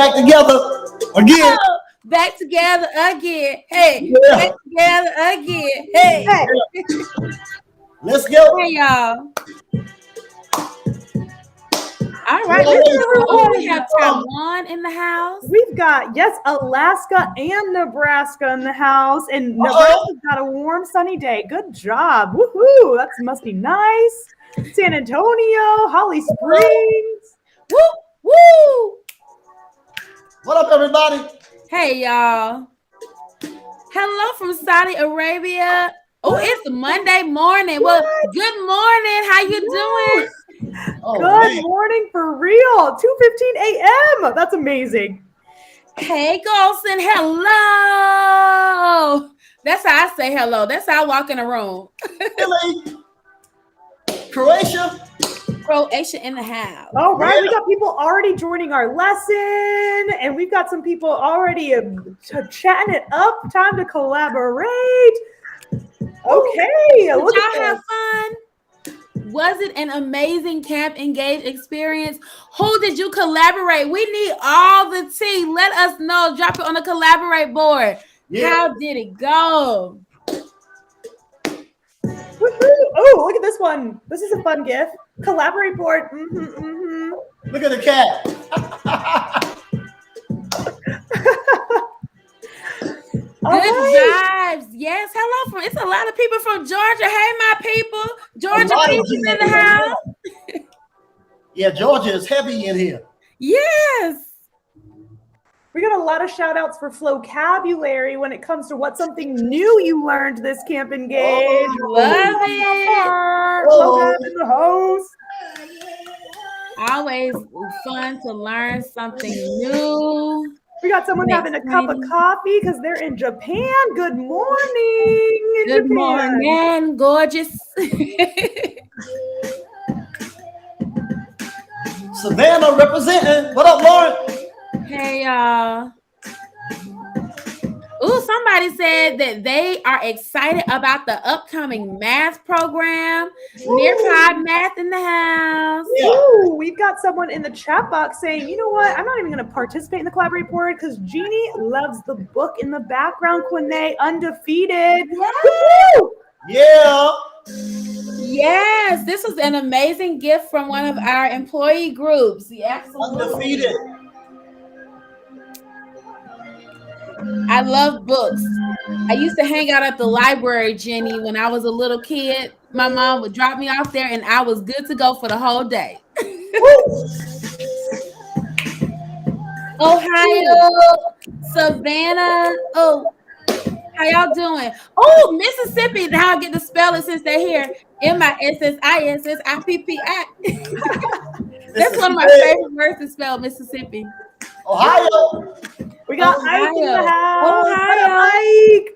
back together again. Oh, back together again. Hey, Yeah. back together again. Hey. Hey, Let's go. Hey, y'all. All We right, let's always- go. Oh, we have Taiwan in the house. we've got, yes, Alaska and Nebraska in the house. And Nebraska's got a warm, sunny day. Good job. Woohoo. That must be nice. San Antonio, Holly Springs. Woo, woo. What up, everybody? Hey, y'all. Hello from Saudi Arabia. Oh, it's Monday morning. Well, good morning. How you doing? Oh, Good man. morning for real. 2:15 a.m. That's amazing. Hey, Golson. Hello. That's how I say hello. That's how I walk in a room. Chile, Croatia. Croatia in the house. All right, we Yeah. got people already joining our lesson, and we've got some people already chatting it up. Time to collaborate. Okay, Did look y'all at have this. fun? Was it an amazing Camp Engage experience? Who did you collaborate? We need all the tea. Let us know. Drop it on the collaborate board. Yeah. How did it go? Woohoo. Oh, look at this one. This is a fun GIF. Collaborate board. Look at the cat. All Good right. vibes. Yes. Hello from. It's a lot of people from Georgia. Hey, my people. Georgia lot of people's in the people. house. Yeah, Georgia is heavy in here. Yes. We got a lot of shout outs for vocabulary when it comes to what's something new you learned this Camp Engage. Love it. Love in the house. Always fun to learn something new. We got someone having a cup of coffee because they're in Japan. Good morning. In Good Japan. morning, gorgeous. Savannah representing. What up, Lauren? Hey, y'all. Ooh, somebody said that they are excited about the upcoming math program. Nearpod Math in the house. Yeah. Ooh, we've got someone in the chat box saying, you know what? I'm not even going to participate in the collaborate board because Jeannie loves the book in the background. Quinae, undefeated. Woo! Yeah. Yes, this was an amazing gift from one of our employee groups. Yeah, absolutely. Undefeated. I love books. I used to hang out at the library, Jenny, when I was a little kid. My mom would drop me off there and I was good to go for the whole day. Ohio, Savannah. Oh, how y'all doing? Oh, Mississippi. Now I get to spell it since they're here. MISSISSIPPI. That's one of my favorite words to spell, Mississippi. Ohio. We got Ike in the house. Ohio. What up, Ike?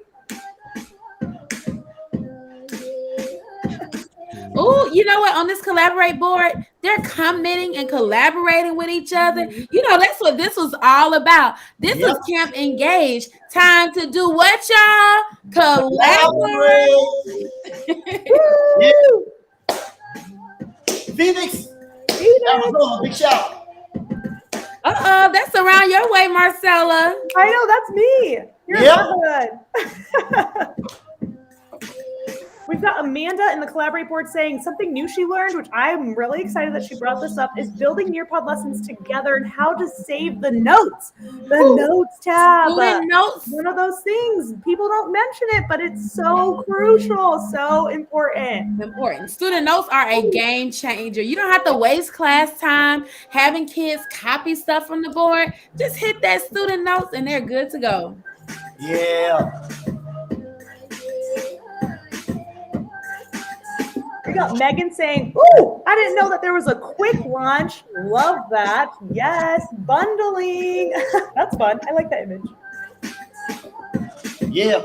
Oh, you know what? On this collaborate board, they're commenting and collaborating with each other. You know, that's what this was all about. This was Camp Engage. Time to do what, y'all? Collaborate. Yeah. Phoenix. Arizona, big shout. That's around your way, Marcella. I know, that's me. You're good. We've got Amanda in the collaborate board saying something new she learned, which I'm really excited that she brought this up, is building Nearpod lessons together and how to save the notes. The notes tab. Notes. One of those things. People don't mention it, but it's so crucial, so important. Student notes are a game changer. You don't have to waste class time having kids copy stuff from the board. Just hit that student notes and they're good to go. Yeah. We got Megan saying, ooh, I didn't know that there was a quick launch. Love that. Yes, bundling. That's fun. I like that image. Yeah.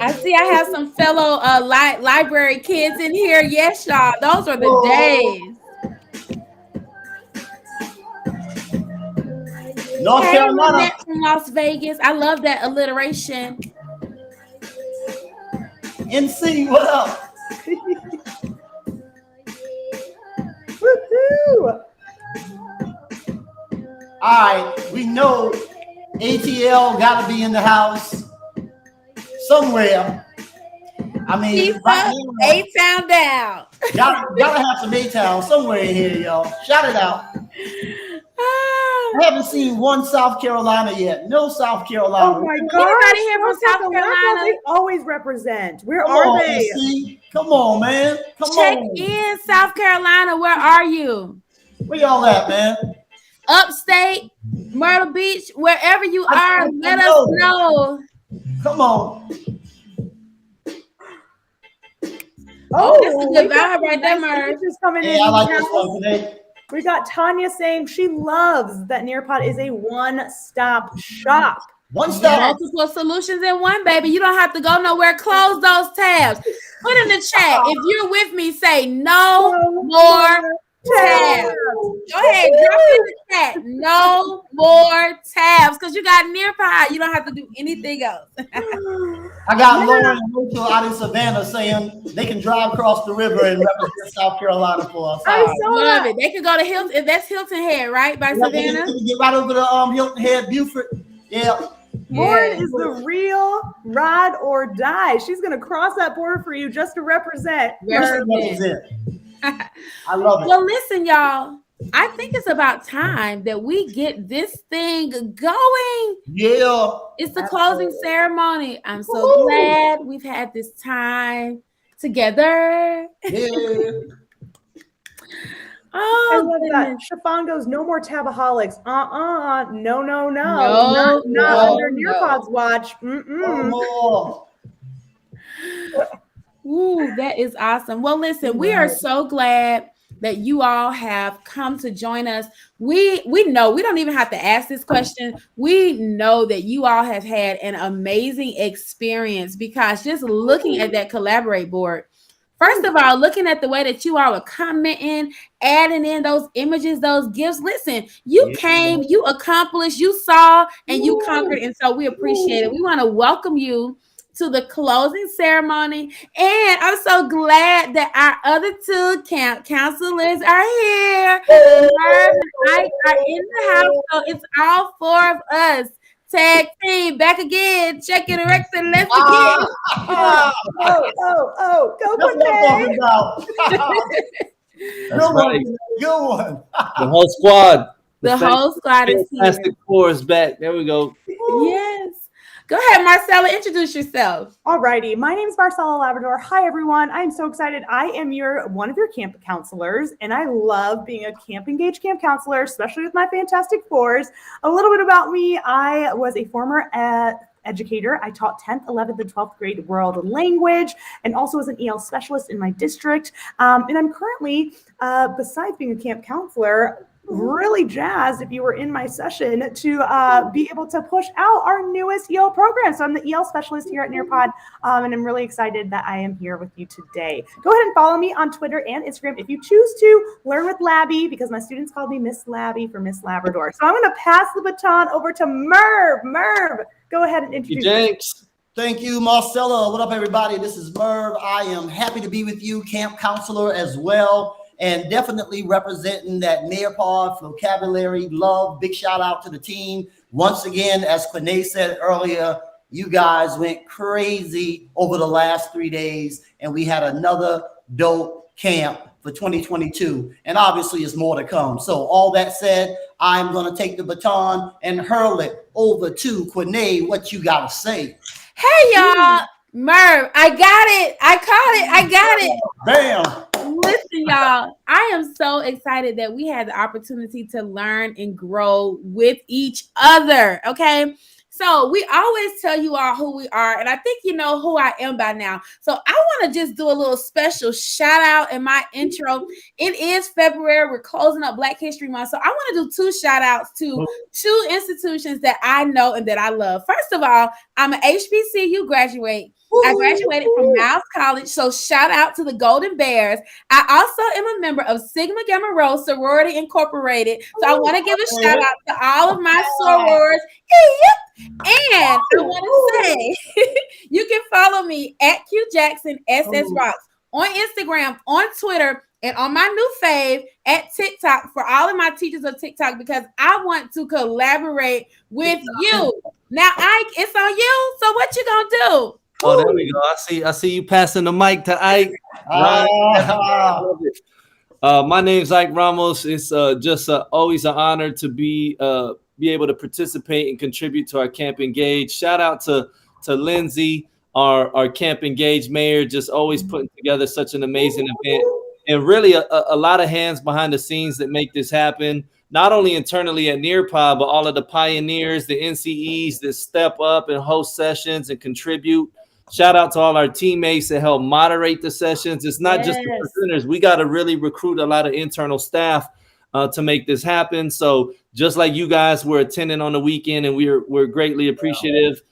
I see I have some fellow library kids in here. Yes, y'all. Those are the days. North Carolina. Lynette from Las Vegas. I love that alliteration. NC, what up? Woohoo! All right, we know ATL got to be in the house somewhere. I mean, right now, A-Town down. gotta have some A-Town somewhere in here, y'all. Shout it out. I haven't seen one South Carolina yet. No South Carolina. Oh my God! Anybody here from South Carolina? They always represent. Where Come are on, they? SC. Come on, man. Come Check on. in, South Carolina. Where are you? Where y'all at, man? Upstate, Myrtle Beach, wherever you I are, let us know. Come on. Oh, that's a good we got vibe right there, Merv. Coming Hey, in I like the this house. one today. We got Tanya saying she loves that Nearpod is a one-stop shop. One stop. Multiple solutions in one, baby. You don't have to go nowhere. Close those tabs. Put in the chat. If you're with me, say no more tabs. Go ahead, drop it in the chat. No more tabs. Because you got Nearpod. You don't have to do anything else. I got Lauren and Rachel out in Savannah saying they can drive across the river and represent South Carolina for us. I saw Love that. it. They can go to Hilton. If that's Hilton Head, right? By Yeah, Savannah. they can get right over to Hilton Head, Beaufort. Yeah. Lauren is the real ride or die. She's going to cross that border for you just to represent. Represent. I love it. Well, listen, y'all. I think it's about time that we get this thing going. Yeah. It's the closing ceremony. I'm so glad we've had this time together. Yeah. I Oh, love that. Chiffon goes, no more tabaholics. No. Not under Nearpod's watch. Oh, Ooh, that is awesome. Well, listen, we are so glad that you all have come to join us. We know we don't even have to ask this question. We know that you all have had an amazing experience because just looking at that Collaborate board, first of all, looking at the way that you all are commenting, adding in those images, those gifts. Listen, you came, you accomplished, you saw, and you conquered. And so we appreciate it. We want to welcome you to the closing ceremony. And I'm so glad that our other two camp counselors are here. Merv and Ike are in the house. So it's all four of us. Tag team back again. Check it, Erector. Let's begin. Go that's what I'm talking about. Right. Good one. The whole squad. The whole squad is here. Fantastic Four is back. There we go. Yes. Go ahead, Marcella. Introduce yourself. Alrighty, my name is Marcella Labrador. Hi, everyone. I'm so excited. I am one of your camp counselors, and I love being a Camp Engaged camp counselor, especially with my Fantastic Fours. A little bit about me. I was a former educator. I taught 10th, 11th, and 12th grade world language, and also as an EL specialist in my district. And I'm currently, besides being a camp counselor, really jazzed if you were in my session to be able to push out our newest EL program. So I'm the EL specialist here at Nearpod, and I'm really excited that I am here with you today. Go ahead and follow me on Twitter and Instagram if you choose to learn with Labby, because my students called me Miss Labby for Miss Labrador. So I'm going to pass the baton over to Merv. Merv, go ahead and introduce Jenks. Thank you, Marcella. What up, everybody? This is Merv. I am happy to be with you, camp counselor as well, and definitely representing that Nearpod vocabulary love. Big shout out to the team. Once again, as Quinay said earlier, you guys went crazy over the last 3 days, and we had another dope camp for 2022. And obviously, there's more to come. So all that said, I'm going to take the baton and hurl it over to Quinay. What you got to say? Hey, y'all. Merv, I got it. I caught it. I got it. Bam. Listen, y'all, I am so excited that we had the opportunity to learn and grow with each other. Okay. So we always tell you all who we are, and I think you know who I am by now. So I want to just do a little special shout out in my intro. It is February. We're closing up Black History Month. So I want to do two shout outs to two institutions that I know and that I love. First of all, I'm an HBCU graduate. I graduated from Miles College, so shout out to the Golden Bears. I also am a member of Sigma Gamma Rho Sorority Incorporated, so I want to give a shout out to all of my sorors. And I want to say, you can follow me at Q Jackson SS Rocks on Instagram, on Twitter, and on my new fave at TikTok for all of my teachers of TikTok because I want to collaborate with you. Now, Ike, it's on you. So what you gonna do? Oh, there we go. I see you passing the mic to Ike. My name's Ike Ramos. It's just always an honor to be able to participate and contribute to our Camp Engage. Shout out to Lindsay, our Camp Engage mayor, just always putting together such an amazing event. And really a lot of hands behind the scenes that make this happen, not only internally at Nearpod, but all of the pioneers, the NCEs that step up and host sessions and contribute. Shout out to all our teammates that help moderate the sessions. It's not just the presenters. We got to really recruit a lot of internal staff to make this happen. So just like you guys were attending on the weekend and we're greatly appreciative.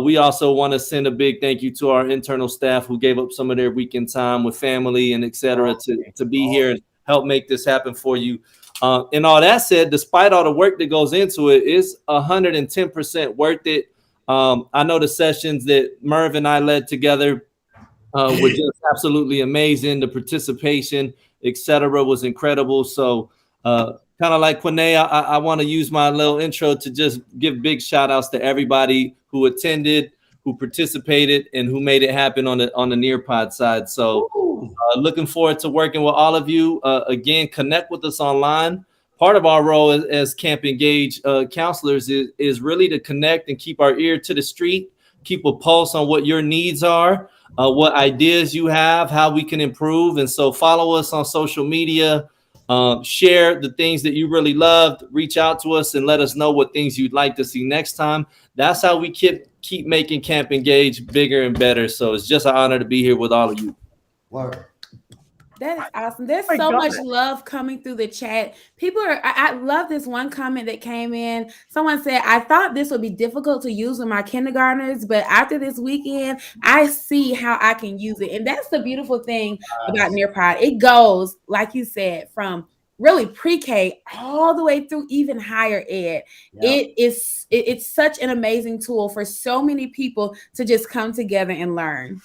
We also want to send a big thank you to our internal staff who gave up some of their weekend time with family and et cetera to be here and help make this happen for you. And all that said, despite all the work that goes into it, it's 110% worth it. I know the sessions that Merv and I led together were just absolutely amazing. The participation, et cetera, was incredible. So kind of like Quinay, I want to use my little intro to just give big shout outs to everybody who attended, who participated, and who made it happen on the Nearpod side. So looking forward to working with all of you. Again, connect with us online. Part of our role as Camp Engage counselors is really to connect and keep our ear to the street, keep a pulse on what your needs are, what ideas you have, how we can improve. And so follow us on social media, share the things that you really loved, reach out to us and let us know what things you'd like to see next time. That's how we keep making Camp Engage bigger and better. So it's just an honor to be here with all of you. Word. That is awesome. There's so much love coming through the chat. People are, I love this one comment that came in. Someone said, I thought this would be difficult to use with my kindergartners, but after this weekend, I see how I can use it. And that's the beautiful thing about Nearpod. It goes, like you said, from really pre-K all the way through even higher ed. Yep. It's such an amazing tool for so many people to just come together and learn.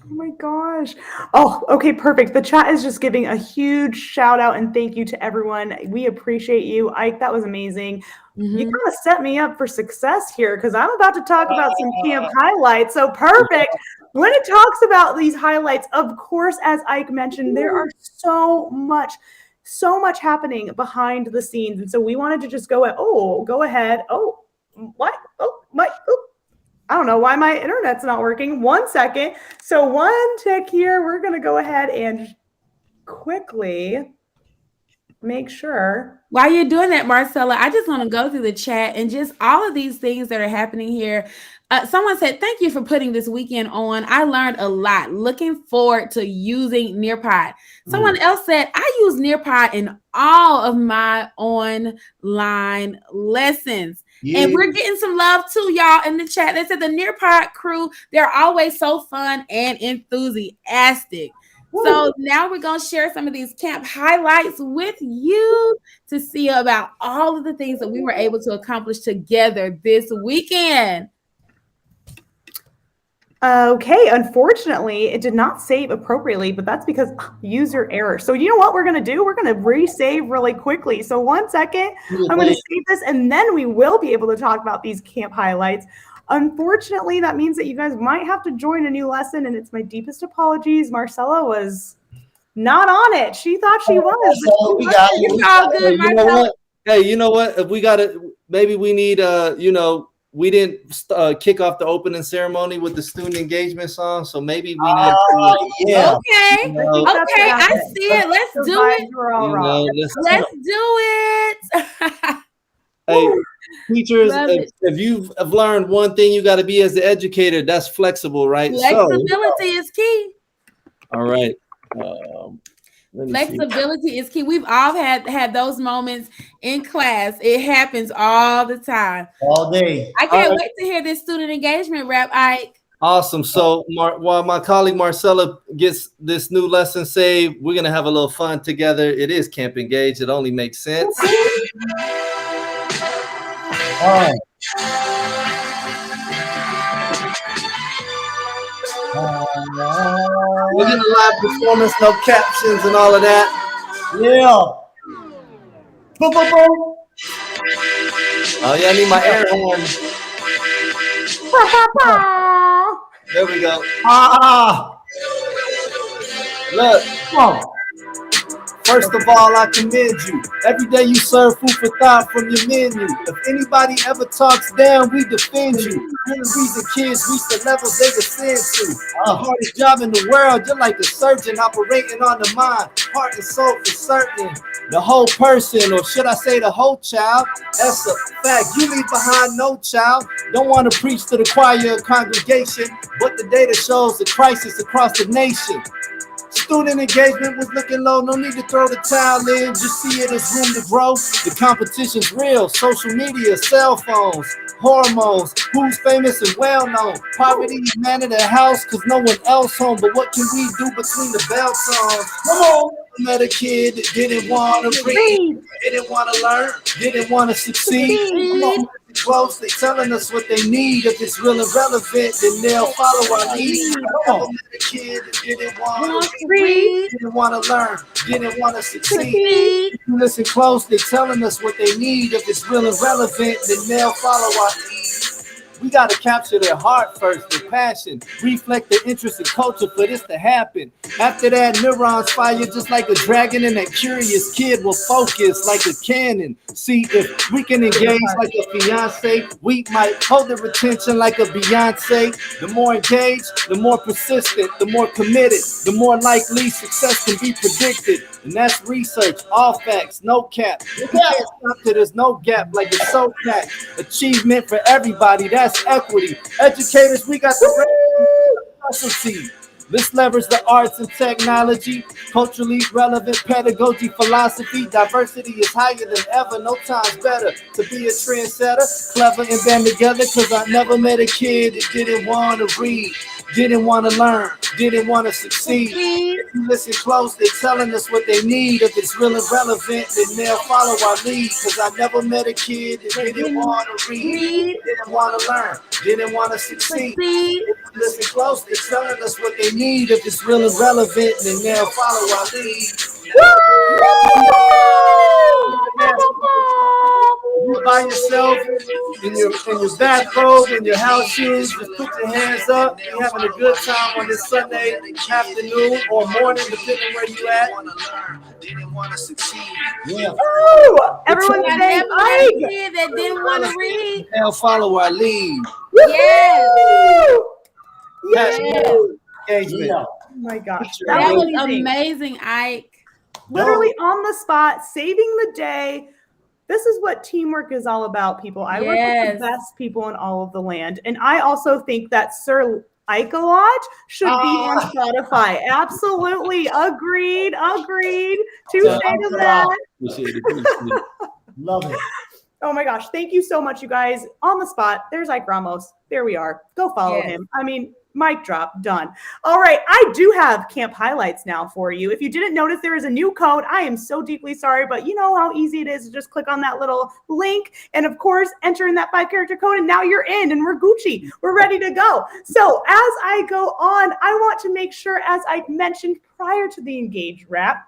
Oh my gosh. Oh, okay, perfect. The chat is just giving a huge shout out and thank you to everyone. We appreciate you. Ike, that was amazing. You kind of set me up for success here because I'm about to talk about some camp highlights. So perfect. When it talks about these highlights, of course, as Ike mentioned, there are so much happening behind the scenes. And so we wanted to just go ahead. I don't know why my internet's not working. 1 second. So one tick here. We're going to go ahead and quickly make sure. While you're doing that, Marcella, I just want to go through the chat and just all of these things that are happening here. Someone said, thank you for putting this weekend on. I learned a lot. Looking forward to using Nearpod. Someone else said, I use Nearpod in all of my online lessons. Yeah. And we're getting some love too, y'all, in the chat. They said the Nearpod crew, they're always so fun and enthusiastic. Woo. So now we're going to share some of these camp highlights with you to see about all of the things that we were able to accomplish together this weekend. Okay, unfortunately, it did not save appropriately, but that's because user error. So you know what we're going to do? We're going to resave really quickly. So 1 second, I'm going to save this, and then we will be able to talk about these camp highlights. Unfortunately, that means that you guys might have to join a new lesson, and it's my deepest apologies. Marcella was not on it. She thought she was. It's all good, Marcella. You know what? If we got it, maybe we need, we didn't kick off the opening ceremony with the student engagement song, so maybe we need to. Yeah. Okay. Okay, I see it. Let's do it. Let's do it. Hey, teachers, if you've learned one thing you got to be as the educator, that's flexible, right? Flexibility is key. All right. Flexibility is key. We've all had those moments in class. It happens all the time. All day. I can't wait to hear this student engagement rap, Ike. Awesome. So while my colleague Marcella gets this new lesson saved, we're going to have a little fun together. It is Camp Engage. It only makes sense. All right. We're getting a live performance, no captions and all of that. Yeah. Boom, boom, boom. Oh yeah, I need my air horn. There we go. Look. First of all, I commend you. Every day you serve food for thought from your menu. If anybody ever talks down, we defend you. You're the reason kids reach the levels they ascend to. The hardest job in the world, you're like a surgeon operating on the mind. Heart and soul for certain. The whole person, or should I say the whole child? That's a fact. You leave behind no child. Don't want to preach to the choir or congregation, but the data shows the crisis across the nation. Student engagement was looking low, no need to throw the towel in, just see it as room to grow. The competition's real, social media, cell phones, hormones, who's famous and well known. Poverty is man in the house cause no one else home, but what can we do between the bell tones? Come on! I met a kid that didn't want to read, didn't want to learn, didn't want to succeed. Come on. Close, they telling us what they need. If it's real and relevant, then they'll follow our lead. I met a kid that didn't want to read, didn't want to learn, didn't want to succeed. If you listen close, they're telling us what they need. If it's real and relevant, then they'll follow our lead. We gotta capture their heart first, their passion, reflect their interest in culture for this to happen. After that, neurons fire just like a dragon, and that curious kid will focus like a cannon. See, if we can engage like a fiance, we might hold their attention like a Beyonce. The more engaged, the more persistent, the more committed, the more likely success can be predicted. And that's research, all facts, no cap. You can't stop till there's no gap, like it's so packed. Achievement for everybody, that's equity. Educators, we got the specialty. Let's leverage the arts and technology, culturally relevant pedagogy, philosophy. Diversity is higher than ever, no time's better to be a trendsetter. Clever and band together, cause I never met a kid that didn't want to read, didn't want to learn, didn't want to succeed. If you listen close, they're telling us what they need. If it's real and relevant, then they'll follow our lead. Cause I never met a kid that didn't want to read, didn't want to learn, didn't want to succeed. If you listen close, they're telling us what they need. If it's real and relevant, then they'll follow our lead. You by yourself in your bathrobe, in your house shoes, just put your hands up. You're having a good time on this Sunday afternoon or morning, depending where you at. Didn't want to succeed. Yeah. Oh, everyone I say, never had a kid that didn't want to read. They'll follow our lead. Yes. Yes. Engagement. Yeah. Oh my gosh. That was amazing, Ike. Literally on the spot, saving the day. This is what teamwork is all about, people. I work with the best people in all of the land. And I also think that Sir Ike-a-lot should be on Spotify. Absolutely. Agreed. To say to that. Love it. Oh my gosh. Thank you so much, you guys. On the spot. There's Ike Ramos. There we are. Go follow him. I mean, mic drop, done. All right, I do have camp highlights now for you. If you didn't notice, there is a new code. I am so deeply sorry, but you know how easy it is to just click on that little link and of course, enter in that 5-character code and now you're in and we're Gucci. We're ready to go. So as I go on, I want to make sure, as I mentioned prior to the Engage wrap,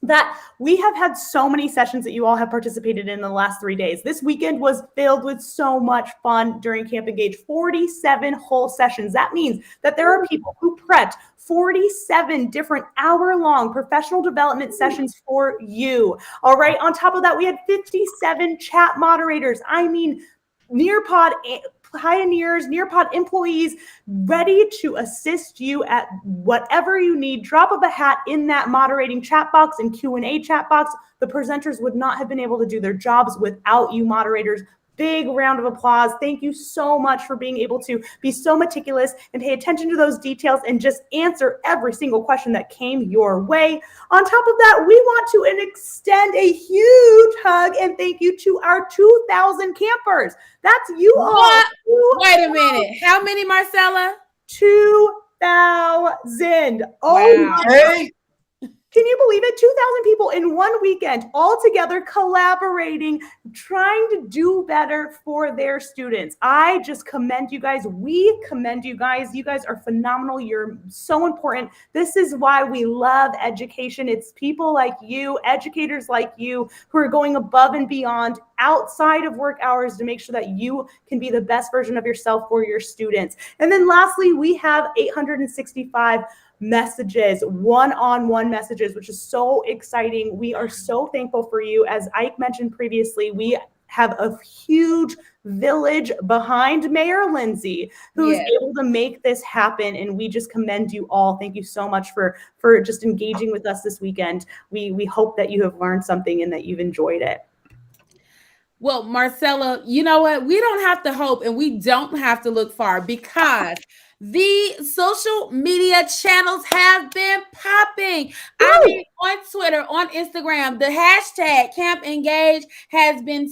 that we have had so many sessions that you all have participated in the last 3 days. This weekend was filled with so much fun during Camp Engage, 47 whole sessions. That means that there are people who prepped 47 different hour-long professional development sessions for you. All right, on top of that, we had 57 chat moderators. I mean, Nearpod pioneers, Nearpod employees ready to assist you at whatever you need. Drop of a hat in that moderating chat box and Q&A chat box. The presenters would not have been able to do their jobs without you moderators. Big round of applause. Thank you so much for being able to be so meticulous and pay attention to those details and just answer every single question that came your way. On top of that, we want to extend a huge hug and thank you to our 2,000 campers. That's you all. Wait a minute. How many, Marcella? 2,000. Oh, wow. Can you believe it? 2,000 people in one weekend, all together, collaborating, trying to do better for their students. I just commend you guys. We commend you guys. You guys are phenomenal. You're so important. This is why we love education. It's people like you, educators like you, who are going above and beyond outside of work hours to make sure that you can be the best version of yourself for your students. And then lastly, we have 865 messages, one-on-one messages, which is so exciting. We are so thankful for you. As Ike mentioned previously, we have a huge village behind Mayor Lindsay, who's able to make this happen. And we just commend you all. Thank you so much for just engaging with us this weekend. We hope that you have learned something and that you've enjoyed it. Well, Marcella, you know what? We don't have to hope and we don't have to look far, because the social media channels have been popping. I mean, on Twitter, on Instagram, the hashtag Camp Engage has been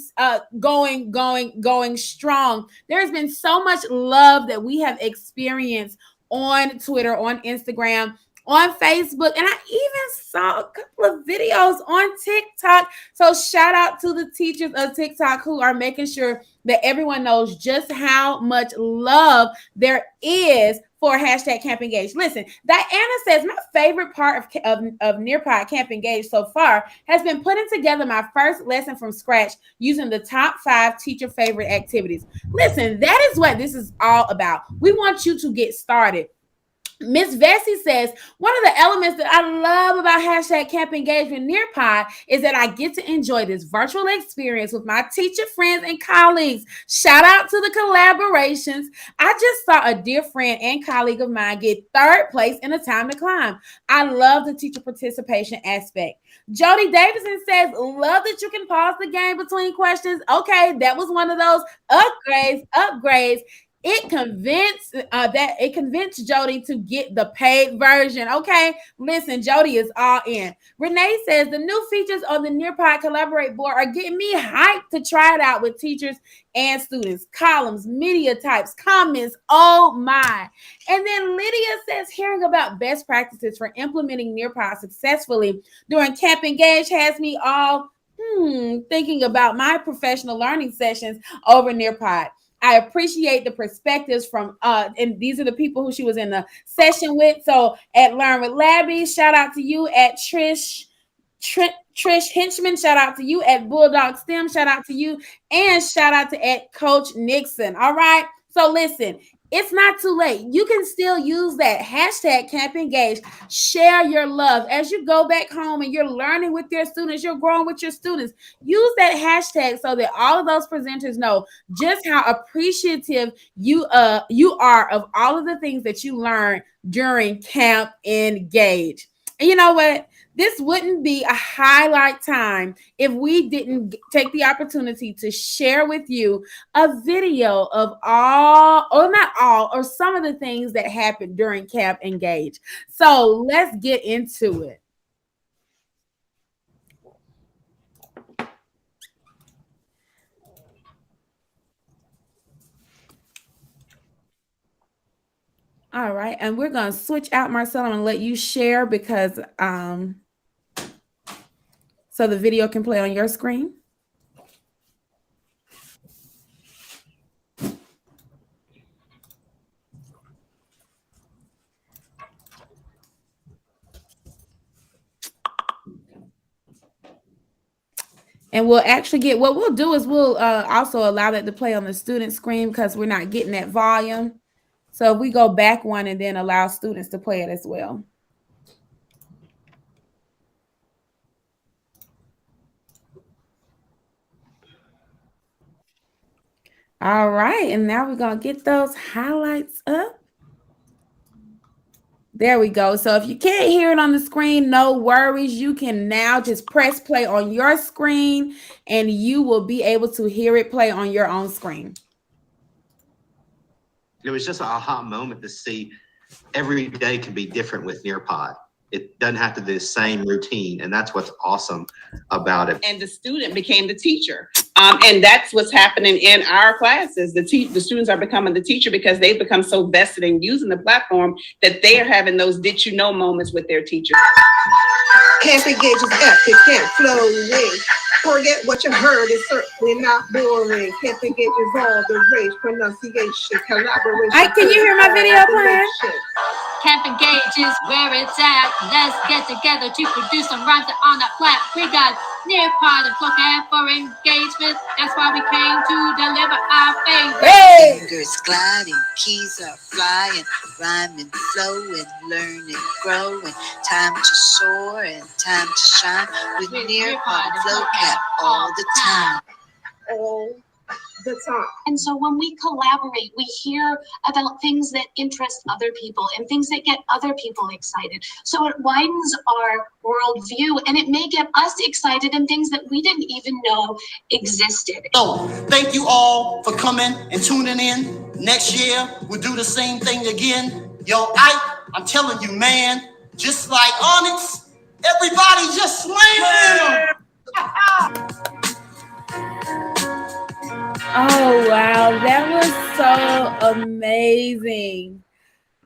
going strong. There's been so much love that we have experienced on Twitter, on Instagram, on Facebook, and I even saw a couple of videos on TikTok. So shout out to the teachers of TikTok who are making sure that everyone knows just how much love there is for hashtag Camp Engage. Listen, Diana says my favorite part of Nearpod Camp Engage so far has been putting together my first lesson from scratch using the top 5 teacher favorite activities. Listen, that is what this is all about. We want you to get started. Miss Vesey says, one of the elements that I love about hashtag Camp Engagement Nearpod is that I get to enjoy this virtual experience with my teacher friends and colleagues. Shout out to the collaborations. I just saw a dear friend and colleague of mine get 3rd place in A Time to Climb. I love the teacher participation aspect. Jody Davidson says, love that you can pause the game between questions. Okay, that was one of those upgrades. It convinced Jody to get the paid version. Okay, listen, Jody is all in. Renee says the new features on the Nearpod Collaborate board are getting me hyped to try it out with teachers and students. Columns, media types, comments. Oh my! And then Lydia says hearing about best practices for implementing Nearpod successfully during Camp Engage has me all thinking about my professional learning sessions over Nearpod. I appreciate the perspectives from, and these are the people who she was in the session with. So at Learn with Labby, shout out to you. At Trish Hinchman, shout out to you. At Bulldog STEM, shout out to you. And shout out to at Coach Nixon. All right. So listen, it's not too late. You can still use that hashtag Camp Engage. Share your love as you go back home and you're learning with your students. You're growing with your students. Use that hashtag so that all of those presenters know just how appreciative you are of all of the things that you learned during Camp Engage. And you know what? This wouldn't be a highlight time if we didn't take the opportunity to share with you a video of some of the things that happened during Camp Engage. So let's get into it. All right, and we're going to switch out, Marcella, and let you share because so the video can play on your screen. And we'll actually get, what we'll do is we'll also allow that to play on the student screen because we're not getting that volume. So if we go back one and then allow students to play it as well. All right, and now we're going to get those highlights up. There we go. So if you can't hear it on the screen, no worries. You can now just press play on your screen and you will be able to hear it play on your own screen. It was just an aha moment to see every day can be different with Nearpod. It doesn't have to be the same routine, and that's what's awesome about it. And the student became the teacher. And that's what's happening in our classes. The students are becoming the teacher because they've become so vested in using the platform that they are having those did you know moments with their teacher. Camp Engage is epic, can't flow away. Forget what you heard, it's certainly not boring. Camp Engage is all the rage, pronunciation, collaboration. Can you hear my video playing? Camp Engage is where it's at. Let's get together to produce some rhymes on the flat. We got Nearpod and Flowcab for engagement. That's why we came to deliver our favorite. Fingers gliding, keys are flying, rhyming, flowing, learning, growing. Time to soar and time to shine with Nearpod and Flowcab all the time. All the time. And so when we collaborate, we hear about things that interest other people and things that get other people excited. So it widens our worldview and it may get us excited in things that we didn't even know existed. So thank you all for coming and tuning in. Next year, we'll do the same thing again. Yo, I'm telling you, man, just like Onyx, everybody just slam. Oh, wow. That was so amazing.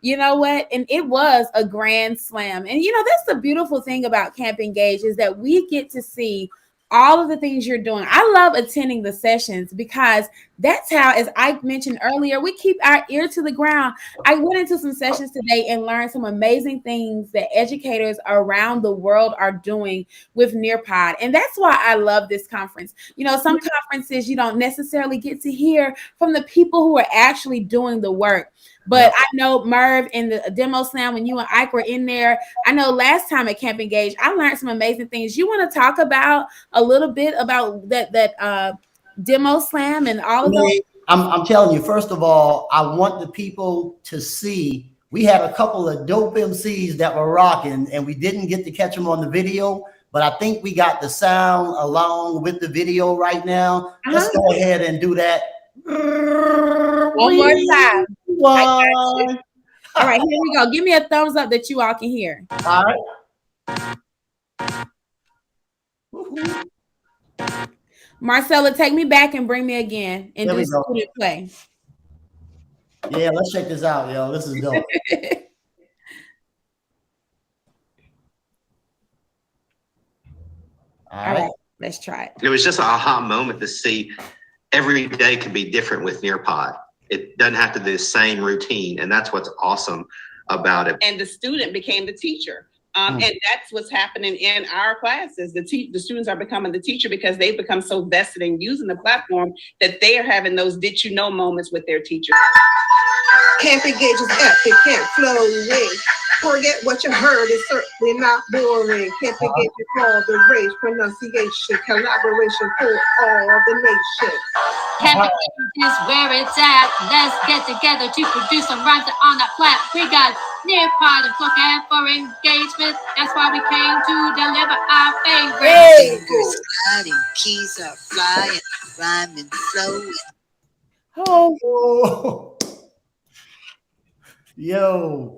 You know what? And it was a grand slam. And, that's the beautiful thing about Camp Engage is that we get to see all of the things you're doing. I love attending the sessions because that's how, as I mentioned earlier, we keep our ear to the ground. I went into some sessions today and learned some amazing things that educators around the world are doing with Nearpod. And that's why I love this conference. Some conferences you don't necessarily get to hear from the people who are actually doing the work. But I know Merv in the demo slam, when you and Ike were in there, I know last time at Camp Engage, I learned some amazing things. You want to talk about a little bit about that demo slam and all of those? I'm telling you, first of all, I want the people to see, we had a couple of dope MCs that were rocking and we didn't get to catch them on the video, but I think we got the sound along with the video right now. Let's go ahead and do that. One more time. All right, here we go. Give me a thumbs up that you all can hear. All right. Marcella, take me back and bring me again and do student play. Yeah, let's check this out, yo. This is dope. All right, let's try it. It was just an aha moment to see every day can be different with Nearpod. It doesn't have to be the same routine, and that's what's awesome about it. And the student became the teacher. And that's what's happening in our classes. The students are becoming the teacher because they've become so vested in using the platform that they are having those did you know moments with their teacher. Camp Engage is epic, can't flow away. Forget what you heard, it's certainly not boring. Camp Engage is all the rage, pronunciation, collaboration for all the nation. Camp Engage is where it's at. Let's get together to produce some rhymes on the flat. We got Nearpod and Flowcab for engagement. That's why we came to deliver our favorite. Fingers gliding, keys are flying, rhyming, flowing. Oh. Yo.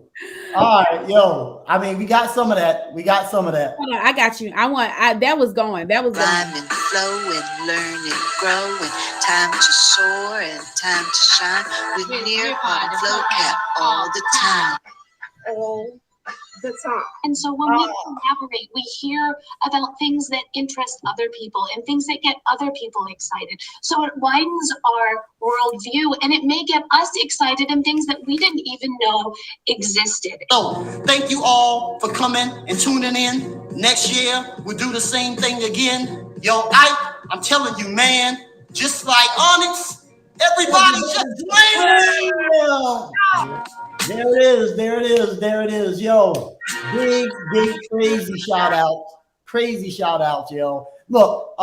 All right, yo. I mean, we got some of that. Hold on, I got you. That was going. Rhyming, flowing, learning, growing. Time to soar and time to shine with Nearpod and Flowcab all the time. All the time. And so when we collaborate, we hear about things that interest other people and things that get other people excited. So it widens our worldview and it may get us excited in things that we didn't even know existed. So thank you all for coming and tuning in. Next year, we'll do the same thing again. Yo, I'm telling you, man, just like Onyx, everybody just slam. There it is, yo. Big, crazy shout out, yo. Look,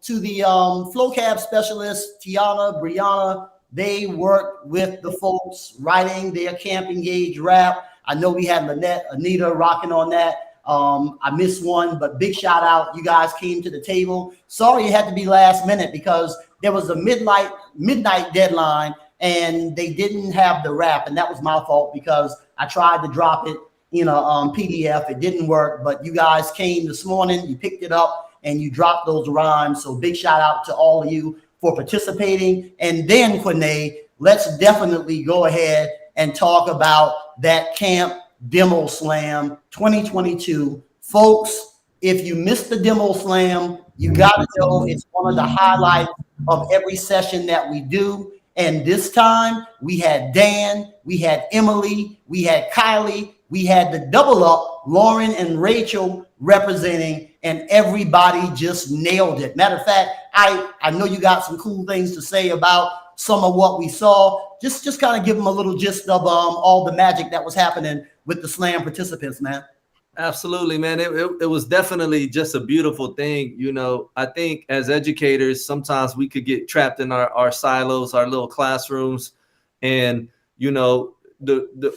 to the Flowcab specialist, Tiana, Brianna, they worked with the folks writing their Camp Engage rap. I know we had Lynette, Anita rocking on that. I missed one, but big shout out. You guys came to the table. Sorry it had to be last minute because there was a midnight deadline and they didn't have the rap, and that was my fault because I tried to drop it in a PDF. It didn't work, but you guys came this morning, you picked it up, and you dropped those rhymes. So big shout out to all of you for participating. And then, Quinay, let's definitely go ahead and talk about that Camp Demo Slam 2022. Folks, if you missed the Demo Slam, you got to know it's one of the highlights of every session that we do. And this time we had Dan, we had Emily, we had Kylie, we had the double up, Lauren and Rachel representing, and everybody just nailed it. Matter of fact, I know you got some cool things to say about some of what we saw. Just kind of give them a little gist of all the magic that was happening with the slam participants, man. Absolutely, man. It was definitely just a beautiful thing. You know, I think as educators, sometimes we could get trapped in our silos, our little classrooms. And, you know,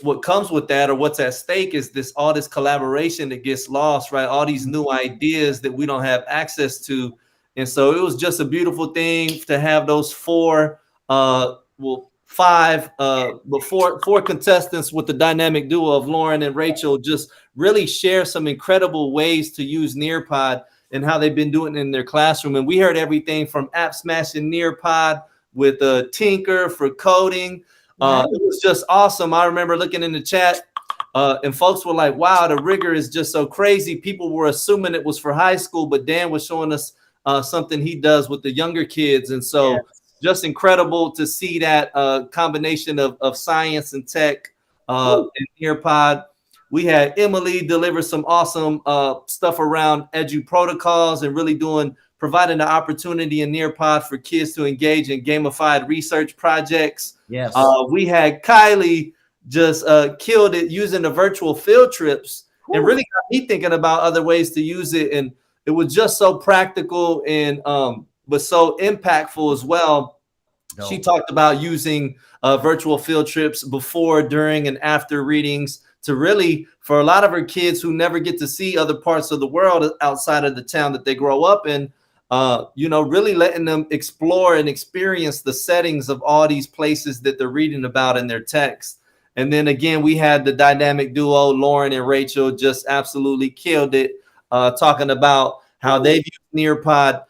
what comes with that, or what's at stake, is all this collaboration that gets lost, right? All these new ideas that we don't have access to. And so it was just a beautiful thing to have those four contestants with the dynamic duo of Lauren and Rachel just really share some incredible ways to use Nearpod and how they've been doing it in their classroom. And we heard everything from app smashing Nearpod with Tinker for coding. It was just awesome. I remember looking in the chat and folks were like, wow, the rigor is just so crazy. People were assuming it was for high school, but Dan was showing us something he does with the younger kids. And so just incredible to see that combination of science and tech in Nearpod. We had Emily deliver some awesome stuff around edu protocols and really providing the opportunity in Nearpod for kids to engage in gamified research projects. Yes. We had Kylie just killed it using the virtual field trips and really got me thinking about other ways to use it. And it was just so practical and but so impactful as well. No. She talked about using virtual field trips before, during, and after readings to really, for a lot of her kids who never get to see other parts of the world outside of the town that they grow up in, you know, really letting them explore and experience the settings of all these places that they're reading about in their text. And then again, we had the dynamic duo, Lauren and Rachel, just absolutely killed it, talking about how they've used Nearpod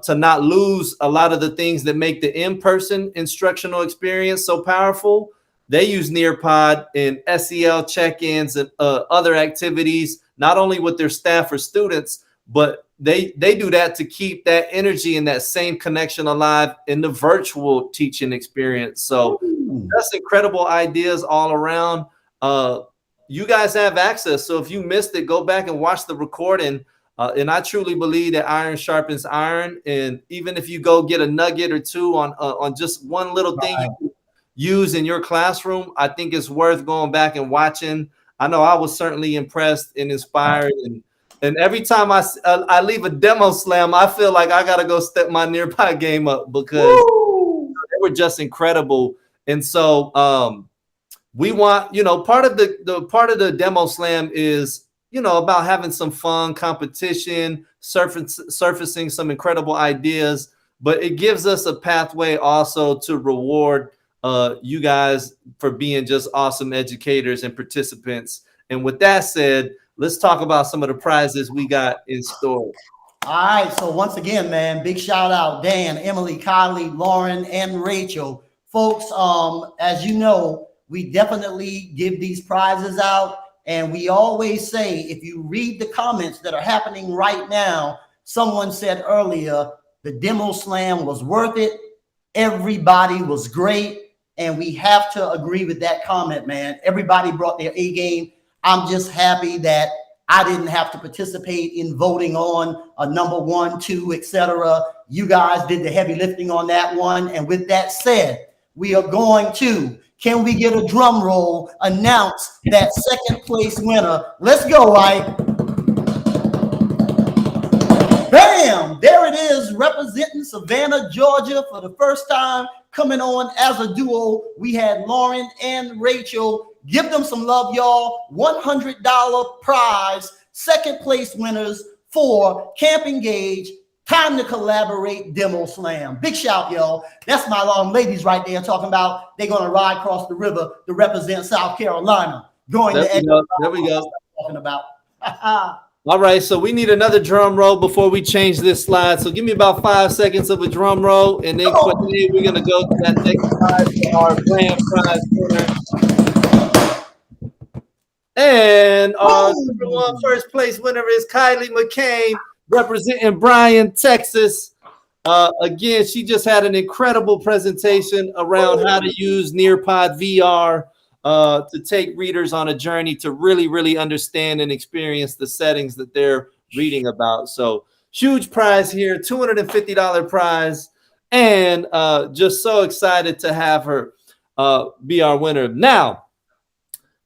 to not lose a lot of the things that make the in-person instructional experience so powerful. They use Nearpod in SEL check-ins and other activities, not only with their staff or students, but they do that to keep that energy and that same connection alive in the virtual teaching experience. So that's incredible ideas all around. You guys have access. So if you missed it, go back and watch the recording. And I truly believe that iron sharpens iron. And even if you go get a nugget or two on just one little thing you can use in your classroom, I think it's worth going back and watching. I know I was certainly impressed and inspired. And every time I leave a demo slam, I feel like I got to go step my Nearpod game up because they were just incredible. And so we want, you know, part of the demo slam is, you know, about having some fun competition, surfacing some incredible ideas, but it gives us a pathway also to reward you guys for being just awesome educators and participants. And with that said, let's talk about some of the prizes we got in store. All right. So once again, man, big shout out, Dan, Emily, Kylie, Lauren, and Rachel. Folks, as you know, we definitely give these prizes out. And we always say, if you read the comments that are happening right now, someone said earlier, the demo slam was worth it. Everybody was great. And we have to agree with that comment, man. Everybody brought their A game. I'm just happy that I didn't have to participate in voting on a number 1, 2, etc. You guys did the heavy lifting on that one. And with that said, we are going to, can we get a drum roll, announce that second place winner? Let's go, right? Bam! There it is, representing Savannah, Georgia for the first time, coming on as a duo. We had Lauren and Rachel. Give them some love, y'all. $100 prize, second place winners for Camp Engage, Time to Collaborate Demo Slam. Big shout, y'all. That's my ladies right there talking about they're going to ride across the river to represent South Carolina. Going there we go. Talking about. All right, so we need another drum roll before we change this slide. So give me about 5 seconds of a drum roll, and then quickly we're gonna go to that next slide for our grand prize winner. And our number one first place winner is Kylie McCain, representing Bryan, Texas. Again, she just had an incredible presentation around how to use Nearpod VR to take readers on a journey to really, really understand and experience the settings that they're reading about. So huge prize here, $250 prize, and just so excited to have her be our winner. Now,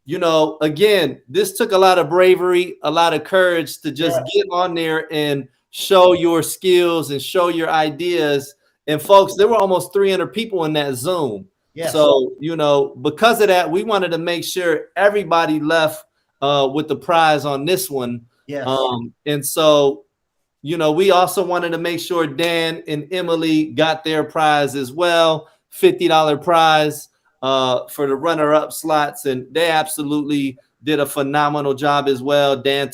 you know, again, this took a lot of bravery, a lot of courage to just get on there and show your skills and show your ideas. And folks, there were almost 300 people in that Zoom. Yes. So, you know, because of that, we wanted to make sure everybody left with the prize on this one. Yes. And so, you know, we also wanted to make sure Dan and Emily got their prize as well, $50 prize for the runner-up slots. And they absolutely did a phenomenal job as well. Dan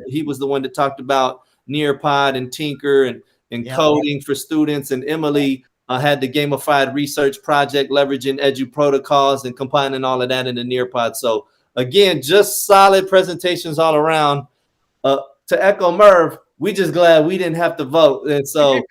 he was the one that talked about Nearpod and Tinker and coding for students. And Emily had the gamified research project, leveraging edu protocols and combining all of that in the Nearpod. So again, just solid presentations all around. To echo Merv, we just glad we didn't have to vote. And so,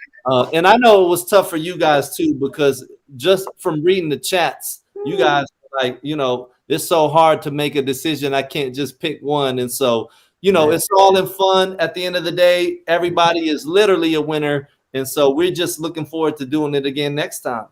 and I know it was tough for you guys too, because just from reading the chats, you guys like, you know, it's so hard to make a decision. I can't just pick one. And so, you know, it's all in fun. At the end of the day, everybody is literally a winner. And so we're just looking forward to doing it again next time.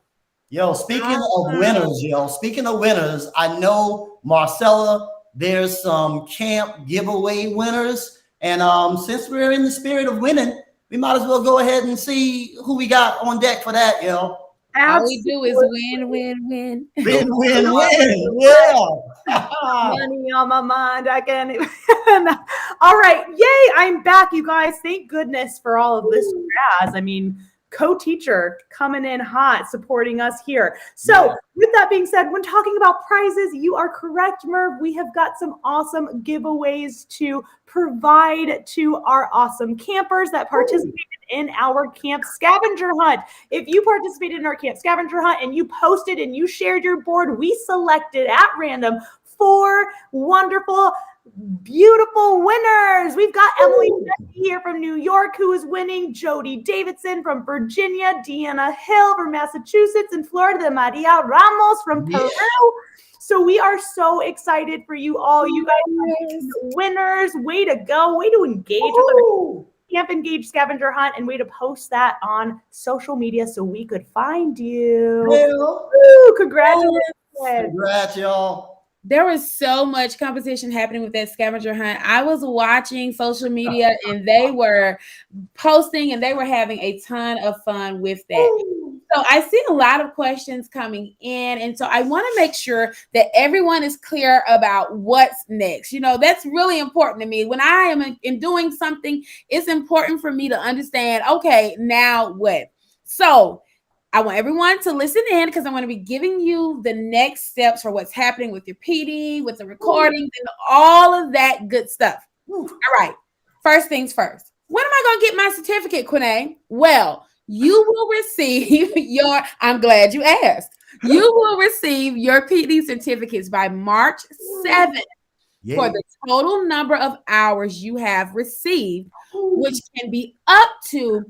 Yo, speaking of winners, I know, Marcella, there's some camp giveaway winners. And since we're in the spirit of winning, we might as well go ahead and see who we got on deck for that, yo. All we do is win, win, win. Win, win, win. Yeah. Money on my mind. I can't even. All right. Yay. I'm back, you guys. Thank goodness for all of this jazz. I mean, co-teacher coming in hot, supporting us here. So with that being said, when talking about prizes, you are correct, Merv. We have got some awesome giveaways to provide to our awesome campers that participated in our camp scavenger hunt. If you participated in our camp scavenger hunt and you posted and you shared your board, we selected at random 4 wonderful, beautiful winners. We've got Emily here from New York, who is winning, Jody Davidson from Virginia, Deanna Hill from Massachusetts, and Florida de Maria Ramos from Peru. So we are so excited for you all. You guys are winners. Way to go. Way to engage with our Camp Engage scavenger hunt, and way to post that on social media so we could find you. Woo, congratulations. Congrats, y'all. There was so much competition happening with that scavenger hunt. I was watching social media and they were posting and they were having a ton of fun with that. So I see a lot of questions coming in. And so I want to make sure that everyone is clear about what's next. You know, that's really important to me. When I am in doing something, it's important for me to understand, okay, now what? So I want everyone to listen in because I'm going to be giving you the next steps for what's happening with your PD, with the recordings, and all of that good stuff. All right. First things first. When am I going to get my certificate, Quinay? Well, you will receive your, I'm glad you asked. You will receive your PD certificates by March 7th for the total number of hours you have received, which can be up to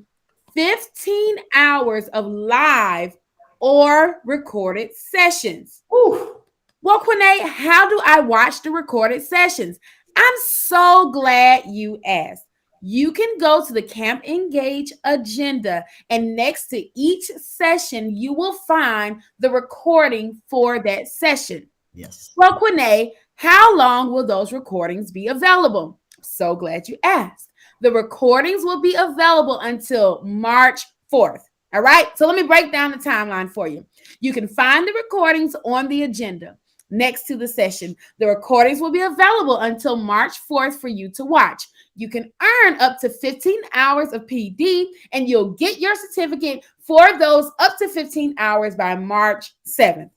15 hours of live or recorded sessions. Well, Quinay, how do I watch the recorded sessions? I'm so glad you asked. You can go to the Camp Engage agenda, and next to each session, you will find the recording for that session. Yes. Well, Quinay, how long will those recordings be available? So glad you asked. The recordings will be available until March 4th. All right. So let me break down the timeline for you. You can find the recordings on the agenda next to the session. The recordings will be available until March 4th for you to watch. You can earn up to 15 hours of PD, and you'll get your certificate for those up to 15 hours by March 7th.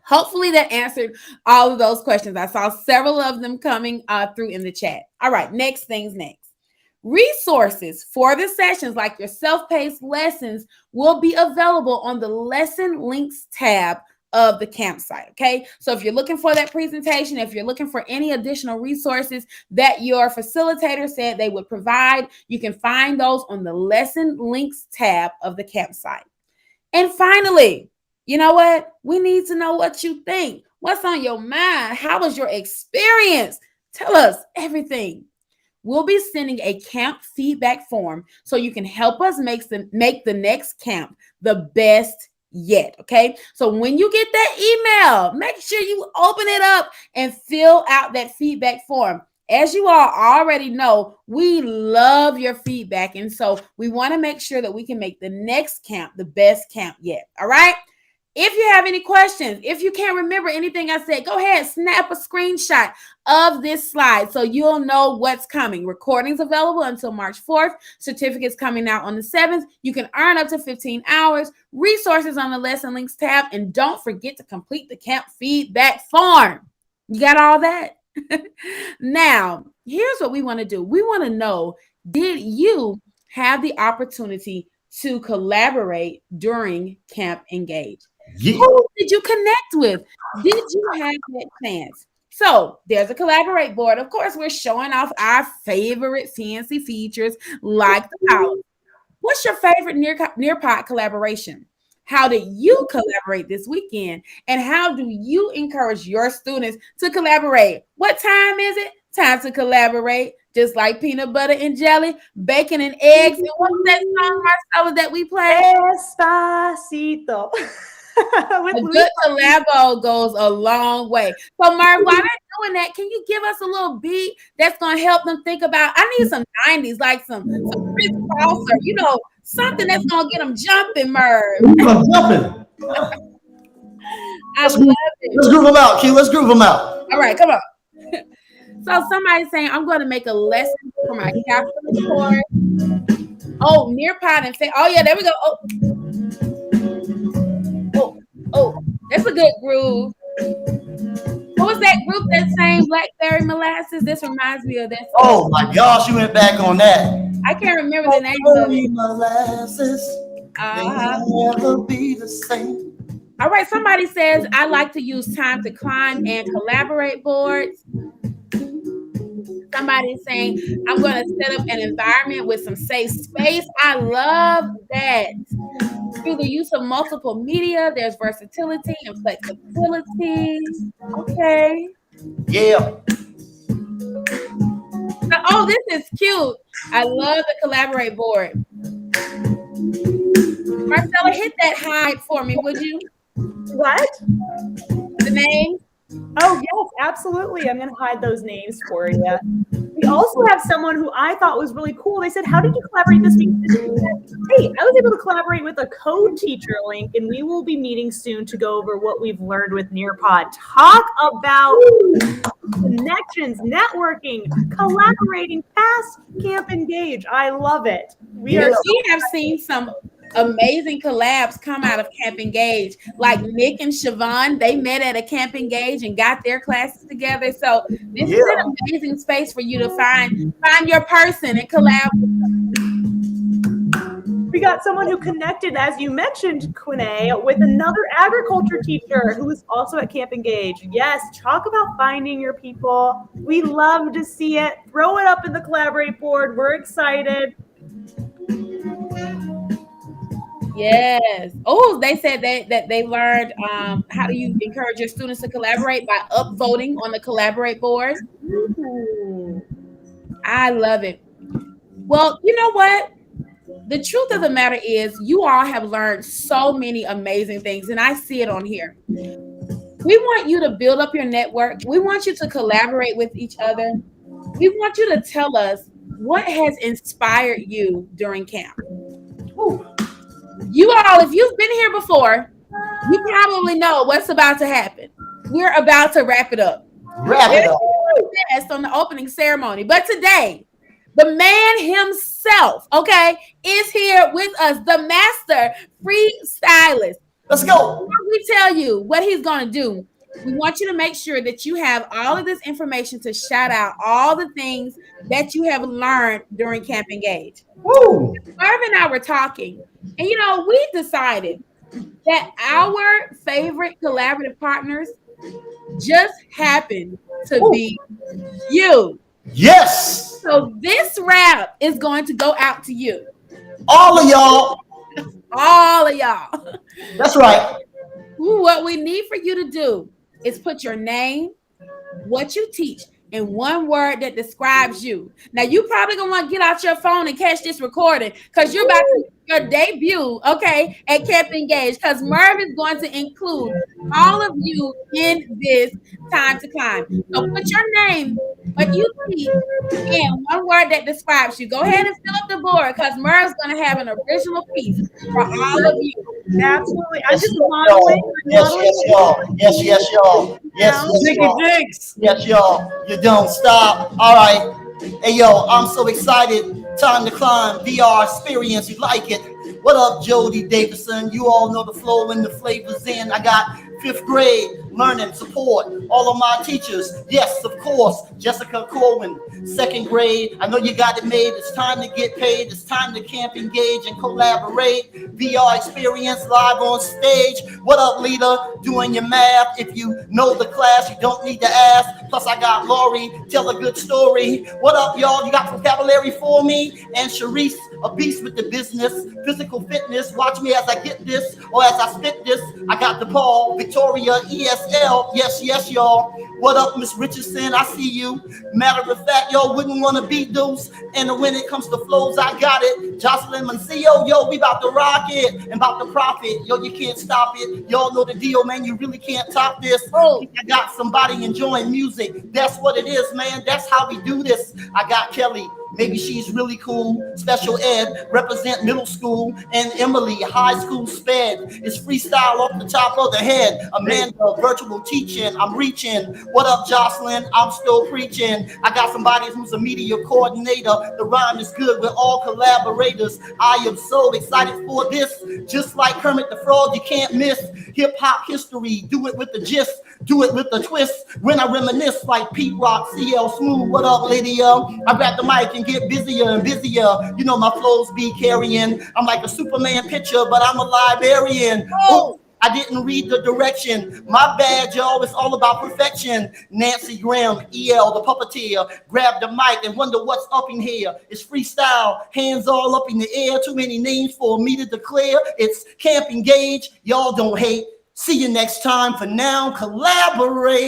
Hopefully that answered all of those questions. I saw several of them coming through in the chat. All right, next things next. Resources for the sessions, like your self-paced lessons, will be available on the lesson links tab of the campsite. Okay, so if you're looking for that presentation, if you're looking for any additional resources that your facilitator said they would provide, you can find those on the lesson links tab of the campsite. And finally, you know what? We need to know what you think. What's on your mind? How was your experience? Tell us everything. We'll be sending a camp feedback form so you can help us make the next camp the best yet. Okay. So when you get that email, make sure you open it up and fill out that feedback form. As you all already know, we love your feedback. And so we want to make sure that we can make the next camp the best camp yet. All right. If you have any questions, if you can't remember anything I said, go ahead, snap a screenshot of this slide so you'll know what's coming. Recordings available until March 4th. Certificates coming out on the 7th. You can earn up to 15 hours. Resources on the lesson links tab. And don't forget to complete the camp feedback form. You got all that? Now, here's what we want to do. We want to know, did you have the opportunity to collaborate during Camp Engage? Yeah. Who did you connect with? Did you have that chance? So there's a collaborate board. Of course, we're showing off our favorite fancy features like the power. What's your favorite Nearpod collaboration? How did you collaborate this weekend? And how do you encourage your students to collaborate? What time is it? Time to collaborate. Just like peanut butter and jelly, bacon and eggs. And what's that song, Marcella, that we play? Despacito. A good collabo goes a long way. So, Marv, while they're doing that, can you give us a little beat that's going to help them think about? I need some 90s, like some Chris Cross, or, something that's going to get them jumping, Merv. Jumping. I love it. Let's groove them out, Q. Let's groove them out. All right, come on. So somebody's saying, I'm going to make a lesson for my calculus course. Oh, Nearpod and say, oh, yeah, there we go. Oh, that's a good groove. What was that group that sang Blackberry Molasses? This reminds me of that song. Oh, my gosh, you went back on that. I can't remember the name of it. Molasses, they'll never be the same. All right, somebody says, I like to use time to climb and collaborate boards. Somebody's saying, I'm going to set up an environment with some safe space. I love that. Through the use of multiple media, there's versatility and flexibility. Okay. Yeah. Oh, this is cute. I love the collaborate board. Marcella, hit that hide for me, would you? What? The name? Oh, yes, absolutely. I'm going to hide those names for you. We also have someone who I thought was really cool. They said, how did you collaborate this week? Hey, I was able to collaborate with a code teacher link, and we will be meeting soon to go over what we've learned with Nearpod. Talk about connections, networking, collaborating past Camp Engage. I love it. We have seen some amazing collabs come out of Camp Engage, like Nick and Siobhan. They met at a Camp Engage and got their classes together. So this is an amazing space for you to find your person and collab. We got someone who connected, as you mentioned, Quine, with another agriculture teacher who is also at Camp Engage. Yes, talk about finding your people. We love to see it. Throw it up in the collaborate board. We're excited. Yes. Oh, they said that they learned how do you encourage your students to collaborate by upvoting on the collaborate board. I love it. Well, you know what? The truth of the matter is you all have learned so many amazing things, and I see it on here. We want you to build up your network. We want you to collaborate with each other. We want you to tell us what has inspired you during camp. Ooh. You all, if you've been here before, you probably know what's about to happen. We're about to wrap it up. Wrap it up. Yes, on the opening ceremony. But today, the man himself, okay, is here with us, the master freestylist, Let's go. Before we tell you what he's going to do, we want you to make sure that you have all of this information to shout out all the things that you have learned during Camp Engage. Woo. Marv and I were talking, and we decided that our favorite collaborative partners just happen to be you. Yes. So this rap is going to go out to you. All of y'all. All of y'all. That's right. What we need for you to do is put your name, what you teach, and one word that describes you. Now, you probably gonna want to get out your phone and catch this recording because you're about to your debut, okay, at Camp Engage, because Merv is going to include all of you in this time to climb. So put your name, what you teach, and one word that describes you. Go ahead and fill up the board because Merv's going to have an original piece for all of you. Absolutely. I'm Yes, just y'all. modeling. Yes, y'all. Yes, y'all. Yes, y'all. Yes, y'all. You don't stop. All right. Hey, yo, I'm so excited. Time to climb. VR experience. You like it? What up, Jody Davidson? You all know the flow and the flavors in. I got 5th grade learning support. All of my teachers. Yes, of course. Jessica Corwin, 2nd grade. I know you got it made. It's time to get paid. It's time to Camp Engage and collaborate. VR experience live on stage. What up, leader? Doing your math. If you know the class, you don't need to ask. Plus, I got Lori. Tell a good story. What up, y'all? You got vocabulary for me? And Sharice, a beast with the business. Physical fitness. Watch me as I get this or as I spit this. I got DePaul, Victoria, ESL. Yes, yes, y'all. What up, Miss Richardson? I see you. Matter of fact, y'all wouldn't want to beat those. And when it comes to flows, I got it. Jocelyn Mancia, yo, we about to rock it and about to profit. Yo, you can't stop it. Y'all know the deal, man. You really can't top this. I got somebody enjoying music. That's what it is, man. That's how we do this. I got Kelly. Maybe she's really cool. Special ed, represent middle school. And Emily, high school sped. It's freestyle off the top of the head. Amanda, virtual teaching. I'm reaching. What up, Jocelyn? I'm still preaching. I got somebody who's a media coordinator. The rhyme is good. We're all collaborators. I am so excited for this. Just like Kermit the Frog, you can't miss. Hip hop history. Do it with the gist. Do it with the twist. When I reminisce like Pete Rock, CL Smooth. What up, Lydia? I grab the mic and get busier and busier. You know my flows be carrying. I'm like a Superman picture, but I'm a librarian. Oh, I didn't read the direction. My bad, y'all. It's all about perfection. Nancy Graham, EL, the puppeteer. Grab the mic and wonder what's up in here. It's freestyle, hands all up in the air. Too many names for me to declare. It's Camp Engage. Y'all don't hate. See you next time. For now, collaborate.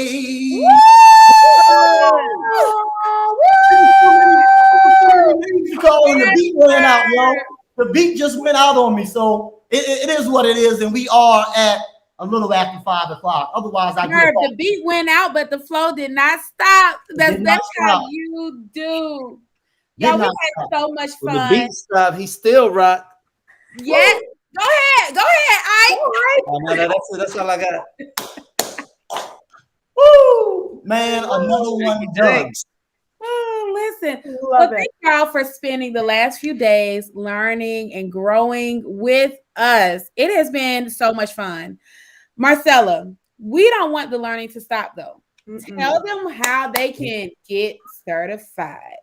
You calling the beat went out, yo. The beat just went out on me, so it is what it is, and we are at a little after 5 o'clock. Otherwise, the beat went out, but the flow did not stop. That's how you do. Y'all, we had so much fun. When the beat stopped, he still rocked. Yes. Go ahead, Ike. Oh, no, that's all I got. Woo, man, another one done. Listen, well, thank y'all for spending the last few days learning and growing with us. It has been so much fun. Marcella, we don't want the learning to stop, though. Tell them how they can get certified.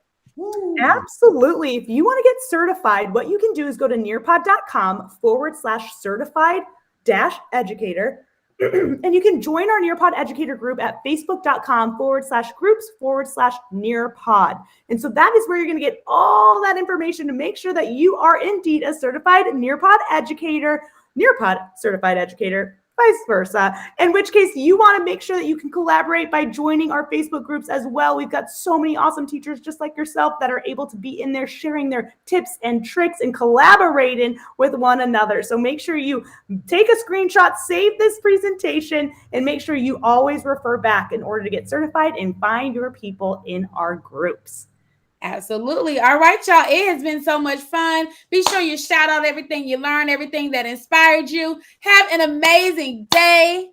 Absolutely. If you want to get certified, what you can do is go to nearpod.com/certified-educator. And you can join our Nearpod educator group at facebook.com/groups/Nearpod. And so that is where you're going to get all that information to make sure that you are indeed a certified Nearpod educator, Nearpod certified educator, vice versa. In which case you want to make sure that you can collaborate by joining our Facebook groups as well. We've got so many awesome teachers just like yourself that are able to be in there sharing their tips and tricks and collaborating with one another. So make sure you take a screenshot, save this presentation, and make sure you always refer back in order to get certified and find your people in our groups. Absolutely. All right, y'all. It has been so much fun. Be sure you shout out everything you learned, everything that inspired you. Have an amazing day.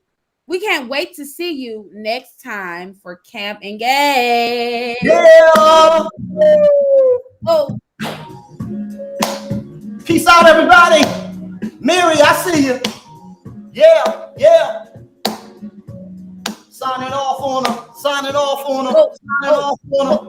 We can't wait to see you next time for Camp Engage. Yeah. Oh. Peace out, everybody. Mary, I see you. Yeah, yeah. Signing off on her. Signing off on her. Signing off on her.